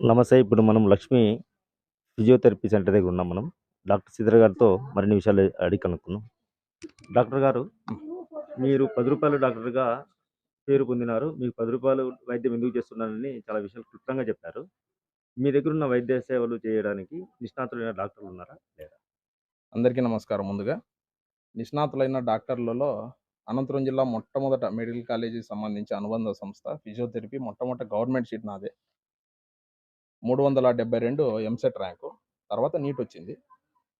నమస్తే. ఇప్పుడు మనం లక్ష్మి ఫిజియోథెరపీ సెంటర్ దగ్గర ఉన్నాం. మనం డాక్టర్ శ్రీధర్ గారితో మరిన్ని విషయాలు అడిగి కనుక్కున్నాం. డాక్టర్ గారు, మీరు రూ. 10 డాక్టర్గా పేరు పొందినారు. మీకు రూ. 10 వైద్యం ఎందుకు చేస్తున్నారని చాలా విషయాలు క్లుప్తంగా చెప్పారు. మీ దగ్గర ఉన్న వైద్య సేవలు చేయడానికి నిష్ణాతులైన డాక్టర్లు ఉన్నారా లేదా? అందరికీ నమస్కారం. ముందుగా నిష్ణాతులైన డాక్టర్లలో అనంతపురం జిల్లా మొట్టమొదట మెడికల్ కాలేజీకి సంబంధించి అనుబంధ సంస్థ ఫిజియోథెరపీ మొట్టమొదట గవర్నమెంట్ సీట్ నాదే. 372 ఎంసెట్ ర్యాంకు. తర్వాత నీట్ వచ్చింది.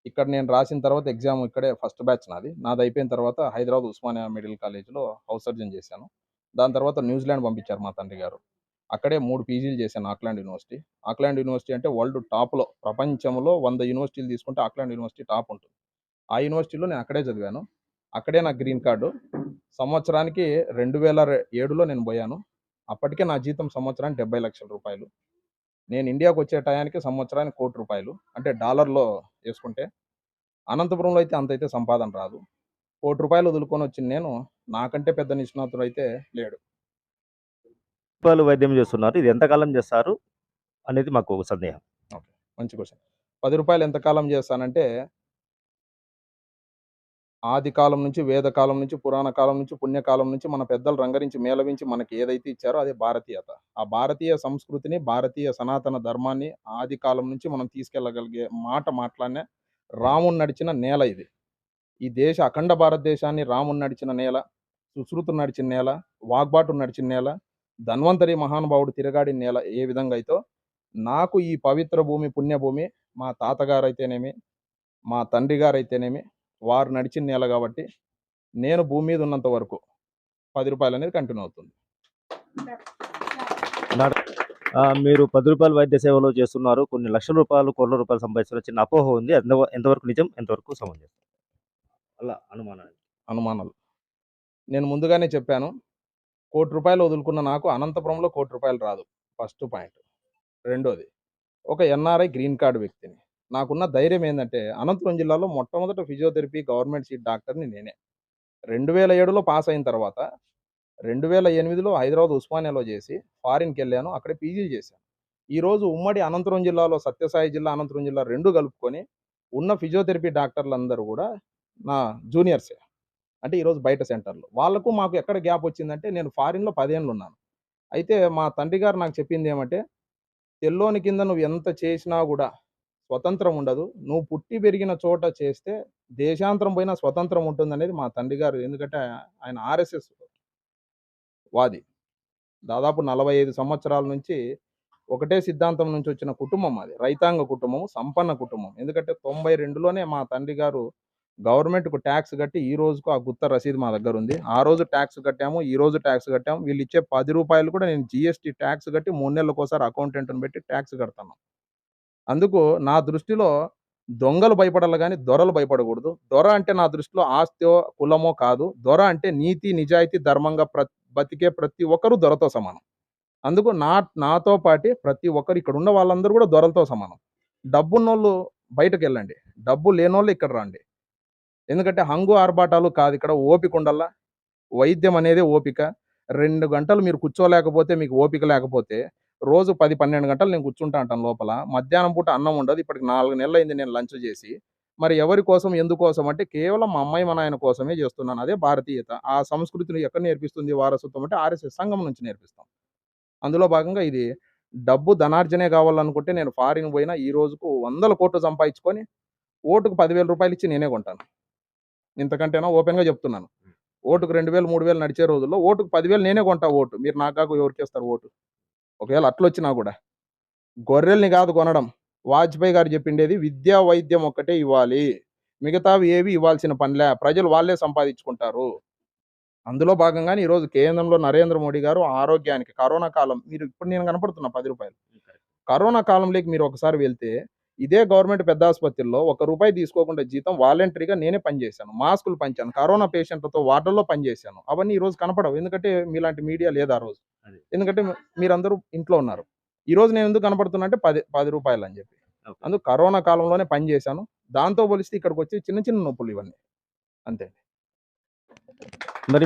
ఇక్కడ నేను రాసిన తర్వాత ఎగ్జామ్ ఇక్కడే ఫస్ట్ బ్యాచ్ నాది. నాది అయిపోయిన తర్వాత హైదరాబాద్ ఉస్మానియా మెడికల్ కాలేజ్లో హౌస్ సర్జన్ చేశాను. దాని తర్వాత న్యూజిలాండ్ పంపించారు మా తండ్రి గారు. అక్కడే 3 పీజీలు చేశాను ఆక్లాండ్ యూనివర్సిటీ. ఆక్లాండ్ యూనివర్సిటీ అంటే వరల్డ్ టాప్లో, ప్రపంచంలో 100 యూనివర్సిటీలు తీసుకుంటే ఆక్లాండ్ యూనివర్సిటీ టాప్ ఉంటుంది. ఆ యూనివర్సిటీలో నేను అక్కడే చదివాను. అక్కడే నాకు గ్రీన్ కార్డు. సంవత్సరానికి 2007లో నేను పోయాను. అప్పటికే నా జీతం సంవత్సరానికి 70 లక్షల రూపాయలు. నేను ఇండియాకు వచ్చే టయానికి సంవత్సరానికి ₹1 కోటి, అంటే డాలర్లో వేసుకుంటే. అనంతపురంలో అయితే అంతైతే సంపాదన రాదు. ₹1 కోటి వదులుకొని వచ్చిన నేను నాకంటే పెద్ద నిష్ణాతుడు అయితే లేడు. రూపాయలు వైద్యం చేస్తున్నారు. ఇది ఎంతకాలం చేస్తారు అనేది మాకు ఒక సందేహం. ఓకే, మంచి క్వశ్చన్. ₹10 ఎంతకాలం చేస్తానంటే, ఆది కాలం నుంచి, వేదకాలం నుంచి, పురాణ కాలం నుంచి, పుణ్యకాలం నుంచి మన పెద్దలు రంగరించి మేళవించి మనకి ఏదైతే ఇచ్చారో అదే భారతీయత. ఆ భారతీయ సంస్కృతిని, భారతీయ సనాతన ధర్మాన్ని ఆది కాలం నుంచి మనం తీసుకెళ్ళగలిగే మాట మాట్లాడిన రాముడు నడిచిన నేల ఇది. ఈ దేశ అఖండ భారతదేశాన్ని రాముడు నడిచిన నేల, సుశ్రుతుడు నడిచిన నేల, వాగ్బాటు నడిచిన నేల, ధన్వంతరి మహానుభావుడు తిరగాడిన నేల ఏ విధంగా అయితే, నాకు ఈ పవిత్ర భూమి, పుణ్యభూమి, మా తాతగారు అయితేనేమి, మా తండ్రి గారు అయితేనేమి, వారు నడిచిన నేల కాబట్టి నేను భూమి మీద ఉన్నంత వరకు ₹10 అనేది కంటిన్యూ అవుతుంది. మీరు ₹10 వైద్య సేవలు చేస్తున్నారు. కొన్ని లక్షల రూపాయలు, కోట్ల రూపాయలు సంపాదిస్తున్న చిన్న అపోహ ఉంది. ఎంతవరకు నిజం, ఎంతవరకు సమంజసం? అలా అనుమానాలు నేను ముందుగానే చెప్పాను. ₹1 కోటి వదులుకున్న నాకు అనంతపురంలో ₹1 కోటి రాదు. First point. రెండోది, ఒక ఎన్ఆర్ఐ గ్రీన్ కార్డు వ్యక్తిని. నాకున్న ధైర్యం ఏంటంటే, అనంతపురం జిల్లాలో మొట్టమొదట ఫిజియోథెరపీ గవర్నమెంట్ సీట్ డాక్టర్ని నేనే. 2007లో పాస్ అయిన తర్వాత 2008లో హైదరాబాద్ ఉస్మానియాలో చేసి ఫారిన్కి వెళ్ళాను. అక్కడే పీజీ చేశాను. ఈరోజు ఉమ్మడి అనంతపురం జిల్లాలో సత్యసాయి జిల్లా, అనంతపురం జిల్లా 2 కలుపుకొని ఉన్న ఫిజియోథెరపీ డాక్టర్లందరూ కూడా నా జూనియర్సే. అంటే ఈరోజు బయట సెంటర్లో వాళ్ళకు మాకు ఎక్కడ గ్యాప్ వచ్చిందంటే, నేను ఫారిన్లో 10 ఏళ్ళు ఉన్నాను. అయితే మా తండ్రి గారు నాకు చెప్పింది ఏమంటే, తెల్లోని కింద నువ్వు ఎంత చేసినా కూడా స్వతంత్రం ఉండదు. నువ్వు పుట్టి పెరిగిన చోట చేస్తే దేశాంతరం పోయినా స్వతంత్రం ఉంటుందనేది మా తండ్రి గారు. ఎందుకంటే ఆయన ఆర్ఎస్ఎస్ వాది. దాదాపు 45 సంవత్సరాల నుంచి ఒకటే సిద్ధాంతం నుంచి వచ్చిన కుటుంబం అది. రైతాంగ కుటుంబం, సంపన్న కుటుంబం. ఎందుకంటే 92లోనే మా తండ్రి గారు గవర్నమెంట్‌కు ట్యాక్స్ కట్టి ఈ రోజుకు ఆ గుత్త రసీదు మా దగ్గర ఉంది. ఆ రోజు ట్యాక్స్ కట్టాము, ఈ రోజు ట్యాక్స్ కట్టాము. వీళ్ళు ఇచ్చే ₹10 కూడా నేను జీఎస్టీ ట్యాక్స్ కట్టి 3 నెలలకోసారి అకౌంటెంట్‌ని పెట్టి ట్యాక్స్ కడతాను. అందుకు నా దృష్టిలో దొంగలు భయపడాలి గానీ దొరలు భయపడకూడదు. దొర అంటే నా దృష్టిలో ఆస్తో, కులమో కాదు. దొర అంటే నీతి, నిజాయితీ, ధర్మంగా బతికే ప్రతి ఒక్కరు దొరతో సమానం. అందుకు నాతో పాటి ప్రతి ఒక్కరు, ఇక్కడ ఉన్న వాళ్ళందరూ కూడా దొరలతో సమానం. డబ్బున్నోళ్ళు బయటకెళ్ళండి. డబ్బు లేనోళ్ళు ఇక్కడ రండి. ఎందుకంటే హంగు ఆర్భాటాలు కాదు, ఇక్కడ ఓపిక ఉండాల. వైద్యం అనేది ఓపిక. 2 గంటలు మీరు కూర్చోలేకపోతే, మీకు ఓపిక లేకపోతే, రోజు 10, 12 గంటలు నేను కూర్చుంటా అంటాను లోపల. మధ్యాహ్నం పూట అన్నం ఉండదు. ఇప్పటికి 4 నెలలైంది నేను లంచ్ చేసి. మరి ఎవరి కోసం, ఎందుకోసం అంటే కేవలం మా అమ్మాయి, మా నాయన కోసమే చేస్తున్నాను. అదే భారతీయత. ఆ సంస్కృతిని ఎక్కడ నేర్పిస్తుంది వారసత్వం అంటే ఆర్ఎస్ఎస్ సంఘం నుంచి నేర్పిస్తాం. అందులో భాగంగా ఇది డబ్బు ధనార్జనే కావాలనుకుంటే నేను ఫారిన్ పోయినా ఈ రోజుకు 100 కోట్లు సంపాదించుకొని ఓటుకు ₹10,000 ఇచ్చి నేనే కొంటాను. ఇంతకంటేనా ఓపెన్‌గా చెప్తున్నాను. ఓటుకు 2,000, 3,000 నడిచే రోజుల్లో ఓటుకు 10,000 నేనే కొంటా ఓటు. మీరు నాకు కాక ఎవరికేస్తారు ఓటు? ఒకవేళ అట్లొచ్చినా కూడా గొర్రెల్ని కాదు కొనడం. వాజ్పేయి గారు చెప్పిండేది విద్యా, వైద్యం ఒక్కటే ఇవ్వాలి. మిగతావి ఏవి ఇవ్వాల్సిన పనిలే. ప్రజలు వాళ్ళే సంపాదించుకుంటారు. అందులో భాగంగానే ఈరోజు కేంద్రంలో నరేంద్ర మోడీ గారు ఆరోగ్యానికి, కరోనా కాలం, మీరు ఇప్పుడు నేను కనపడుతున్నా ₹10. కరోనా కాలంలోకి మీరు ఒకసారి వెళ్తే ఇదే గవర్నమెంట్ పెద్ద ఆసుపత్రిలో ₹1 తీసుకోకుండా జీతం వాలంటరీగా నేనే పనిచేశాను. మాస్కులు పంచాను. కరోనా పేషెంట్లతో వార్డుల్లో పనిచేశాను. అవన్నీ ఈరోజు కనపడవు. ఎందుకంటే మీలాంటి మీడియా లేదు ఆ రోజు. ఎందుకంటే మీరందరూ ఇంట్లో ఉన్నారు. ఈరోజు నేను ఎందుకు కనపడుతున్నా అంటే ₹10 అని చెప్పి. అందుకు కరోనా కాలంలోనే పనిచేశాను. దాంతో పోలిస్తే ఇక్కడికి వచ్చి చిన్న చిన్న నొప్పులు ఇవన్నీ. అంతే. మరి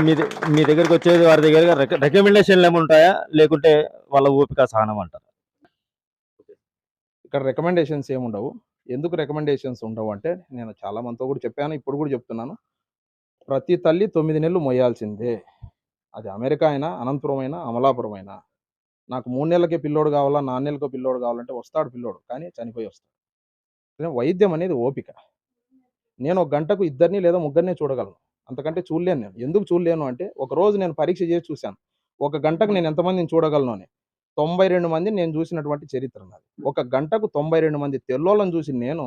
మీ దగ్గరికి వచ్చేది వారి దగ్గర రికమెండేషన్లు ఏమి ఉంటాయా, లేకుంటే వాళ్ళ ఓపిక సహనం అంటారా? ఇక్కడ రికమెండేషన్స్ ఏముండవు. ఎందుకు రికమెండేషన్స్ ఉండవు అంటే, నేను చాలా మందితో కూడా చెప్పాను. ఇప్పుడు కూడా చెప్తున్నాను. ప్రతి తల్లి 9 నెలలు మొయ్యాల్సిందే. అది అమెరికా అయినా, అనంతపురం అయినా, అమలాపురం అయినా. నాకు 3 నెలలకే పిల్లోడు కావాలా, 4 నెలలకో పిల్లోడు కావాలంటే వస్తాడు పిల్లోడు. కానీ చనిపోయి వస్తాడు. వైద్యం అనేది ఓపిక. నేను ఒక గంటకు ఇద్దరిని లేదా ముగ్గురిని చూడగలను. అంతకంటే చూడలేను నేను. ఎందుకు చూడలేను అంటే, ఒకరోజు నేను పరీక్ష చేసి చూశాను. ఒక గంటకు నేను ఎంతమందిని చూడగలను అని. 92 మందిని నేను చూసినటువంటి చరిత్ర నాది. ఒక గంటకు 92 మంది తెల్లోళ్ళని చూసి నేను,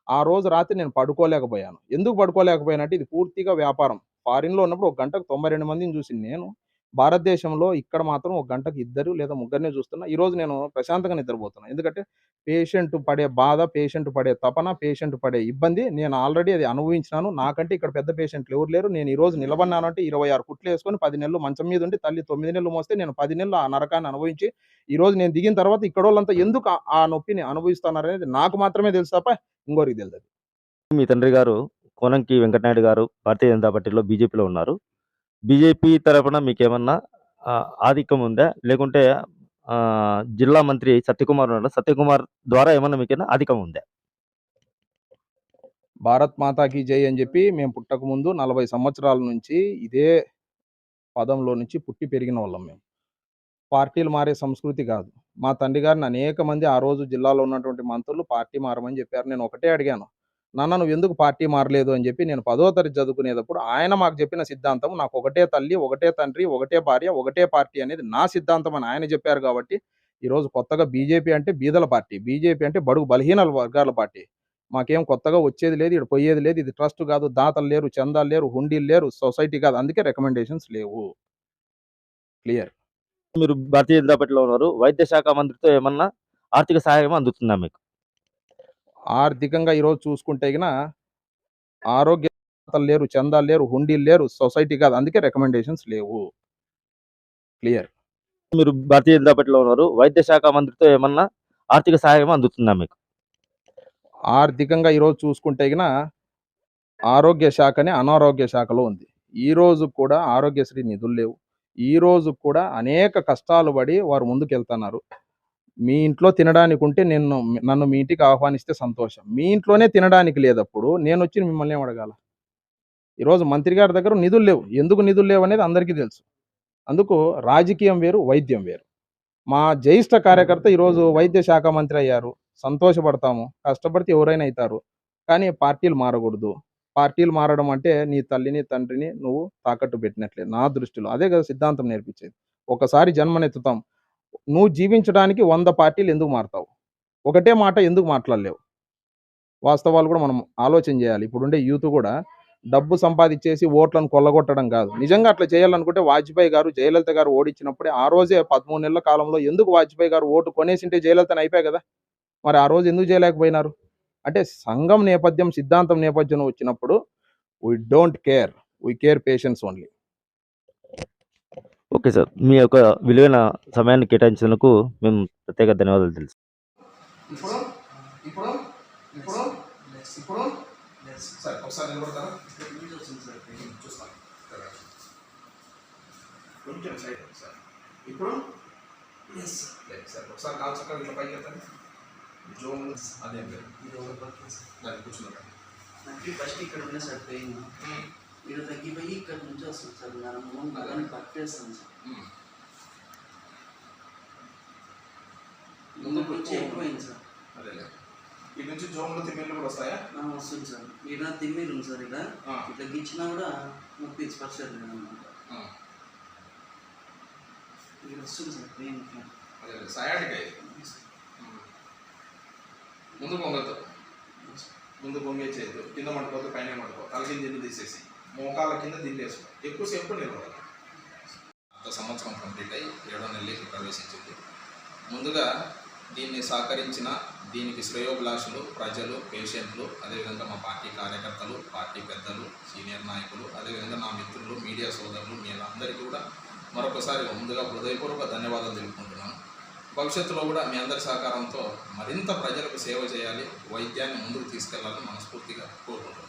ఆ రోజు రాత్రి నేను పడుకోలేకపోయాను. ఎందుకు పడుకోలేకపోయానంటే, ఇది పూర్తిగా వ్యాపారం. ఫారిన్‌లో ఉన్నప్పుడు ఒక గంటకు 92 మందిని చూసిన నేను, భారతదేశంలో ఇక్కడ మాత్రం ఒక గంటకు ఇద్దరు లేదా ముగ్గురినే చూస్తున్నా. ఈరోజు నేను ప్రశాంతంగా నిద్రపోతున్నా. ఎందుకంటే పేషెంట్ పడే బాధ, పేషెంట్ పడే తపన, పేషెంట్ పడే ఇబ్బంది నేను ఆల్రెడీ అది అనుభవించినాను. నాకంటే ఇక్కడ పెద్ద పేషెంట్లు ఎవరు లేరు. నేను ఈరోజు నిలబడినానంటే 26 కుట్లేసుకొని 10 నెలలు మంచం మీద ఉండి, తల్లి 9 నెలలు మోస్తే నేను 10 నెలలు ఆ నరకాన్ని అనుభవించి, ఈరోజు నేను దిగిన తర్వాత ఇక్కడోళ్ళంతా ఎందుకు ఆ నొప్పిని అనుభవిస్తున్నారనేది నాకు మాత్రమే తెలుసు తప్ప ఇంకోరికి తెలదది. మీ తండ్రి గారు కోనంకి వెంకటనాయుడు గారు భారతీయ జనతా పార్టీలో బీజేపీలో ఉన్నారు. బీజేపీ తరపున మీకేమన్నా ఆధిక్యం ఉందా? లేకుంటే జిల్లా మంత్రి సత్యకుమార్ ఉన్నాడు. సత్యకుమార్ ద్వారా ఏమన్నా మీకేనా ఆధిక్యం ఉందా? భారత్ మాతాకి జై అని చెప్పి మేము పుట్టకముందు 40 సంవత్సరాల నుంచి ఇదే పదంలో నుంచి పుట్టి పెరిగిన వాళ్ళం మేము. పార్టీలు మారే సంస్కృతి కాదు. మా తండ్రి గారిని అనేక మంది ఆ రోజు జిల్లాలో ఉన్నటువంటి మంత్రులు పార్టీ మారమని చెప్పారు. నేను ఒకటే అడిగాను. నాన్న నువ్వెందుకు పార్టీ మారలేదు అని చెప్పి నేను 10వ తరగతి చదువుకునేటప్పుడు ఆయన మాకు చెప్పిన సిద్ధాంతం నాకు ఒకటే తల్లి, ఒకటే తండ్రి, ఒకటే భార్య, ఒకటే పార్టీ అనేది నా సిద్ధాంతం అని ఆయన చెప్పారు కాబట్టి ఈరోజు కొత్తగా బీజేపీ అంటే బీదల పార్టీ. బీజేపీ అంటే బడుగు బలహీన వర్గాల పార్టీ. మాకేం కొత్తగా వచ్చేది లేదు, ఈడ పోయేది లేదు. ఇది ట్రస్ట్ కాదు, దాతలు లేరు, చందాలు లేరు, హుండీలు లేరు, సొసైటీ కాదు. అందుకే రికమెండేషన్స్ లేవు. క్లియర్. మీరు భారతీయ జనతా పార్టీలో ఉన్నారు. వైద్య శాఖ మంత్రితో ఏమన్నా ఆర్థిక సహాయం అందుతుందా మీకు? ఆర్థికంగా ఈరోజు చూసుకుంటే గిన ఆరోగ్య దాతలు లేరు, చందాలు లేరు, హుండీలు లేరు, సొసైటీ కాదు. అందుకే రికమెండేషన్స్ లేవు. క్లియర్. మీరు భారతీయ జనతా పార్టీలో ఉన్నారు. వైద్య శాఖ మంత్రితో ఏమన్నా ఆర్థిక సహాయం అందుతుందా మీకు? ఆర్థికంగా ఈరోజు చూసుకుంటే గిన ఆరోగ్య శాఖనే అనారోగ్య శాఖలో ఉంది. ఈ రోజు కూడా ఆరోగ్యశ్రీ నిధులు లేవు. ఈ రోజు కూడా అనేక కష్టాలు పడి వారు ముందుకెళ్తున్నారు. మీ ఇంట్లో తినడానికి ఉంటే నన్ను మీ ఇంటికి ఆహ్వానిస్తే సంతోషం. మీ ఇంట్లోనే తినడానికి లేదప్పుడు నేనొచ్చి మిమ్మల్ని ఏం అడగాల? ఈరోజు మంత్రి గారి దగ్గర నిధులు లేవు. ఎందుకు నిధులు లేవనేది అందరికీ తెలుసు. అందుకు రాజకీయం వేరు, వైద్యం వేరు. మా జ్యేష్ఠ కార్యకర్త ఈరోజు వైద్య శాఖ మంత్రి అయ్యారు. సంతోషపడతాము. కష్టపడితే ఎవరైనా అయితారు. కానీ పార్టీలు మారకూడదు. పార్టీలు మారడం అంటే నీ తల్లిని, తండ్రిని నువ్వు తాకట్టు పెట్టినట్లే నా దృష్టిలో. అదే కదా సిద్ధాంతం నేర్పించేది. ఒకసారి జన్మనెత్తుతాం. నువ్వు జీవించడానికి 100 పార్టీలు ఎందుకు మారతావు? ఒకటే మాట ఎందుకు మాట్లాడలేవు? వాస్తవాలు కూడా మనం ఆలోచన చేయాలి. ఇప్పుడుండే యూత్ కూడా డబ్బు సంపాదించేసి ఓట్లను కొల్లగొట్టడం కాదు. నిజంగా అట్లా చేయాలనుకుంటే వాజ్పేయి గారు, జయలలిత గారు ఓడించినప్పుడే ఆ రోజే 13 నెలల కాలంలో ఎందుకు వాజ్పేయి గారు ఓటు కొనేసింటే జయలలితని అయిపోయాయి కదా! మరి ఆ రోజు ఎందుకు చేయలేకపోయినారు? అంటే సంఘం నేపథ్యం, సిద్ధాంతం నేపథ్యం వచ్చినప్పుడు we don't care. We care patients only. Okay sir. మీ యొక్క విలువైన సమయాన్ని కేటాయించినందుకు మేము ప్రత్యేక ధన్యవాదాలు తెలుసు. ఇప్పుడు ఇప్పుడు ఇప్పుడు ఇప్పుడు సార్ ఒకసారి నిలబడతారా? చూస్తాను. కొంచెం సైడ్ సార్. ఇప్పుడు సార్ ఒకసారి కాలు చక్కగా ఇట్లా పైకి ఎత్తండి. జోన్ అదేం లేదు. దాన్ని కూర్చున్నాను. నాకు ఫస్ట్ ఇక్కడ ఉన్న సార్ పెయిన్ మీరు తగ్గిపోయి ఇక్కడ నుంచి వస్తుంది సార్. నరం బాగానే పట్టేస్తాను సార్. ముందు నుంచి ఎక్కువైంది సార్. అదేలే. ఇటు నుంచి జోన్లో తిమ్మిర్లు కూడా వస్తాయా? వస్తుంది సార్. మీరు నా తిమ్మిరు ఉంది సార్. ఇట్లా ఇట్లా గిచ్చినా కూడా నొప్పి స్పర్శ అనమాట. ఇక్కడ వస్తుంది సార్ పెయిన్. అదే సయాటికాయ ముందు పొంగతో ముందు పొంగే చేయదు. కింద మండుకోతే పైన మండుకో. తల కింద దిండు తీసేసి మోకాల కింద దిండేసుకో. ఎక్కువసేపు నిలబడాలి. అంత సంవత్సరం కంప్లీట్ అయ్యి 7వ నెలలోకి ప్రవేశించింది. ముందుగా దీన్ని సహకరించిన దీనికి శ్రేయోభిలాషులు, ప్రజలు, పేషెంట్లు, అదేవిధంగా మా పార్టీ కార్యకర్తలు, పార్టీ పెద్దలు, సీనియర్ నాయకులు, అదేవిధంగా నా మిత్రులు, మీడియా సోదరులు, మీరందరికీ కూడా మరొకసారి ముందుగా హృదయపూర్వక ధన్యవాదాలు తెలుపుకుంటున్నాను. భవిష్యత్తులో కూడా మీ అందరి సహకారంతో మరింత ప్రజలకు సేవ చేయాలి, వైద్యాన్ని ముందుకు తీసుకెళ్లాలని మనస్ఫూర్తిగా కోరుకుంటున్నాను.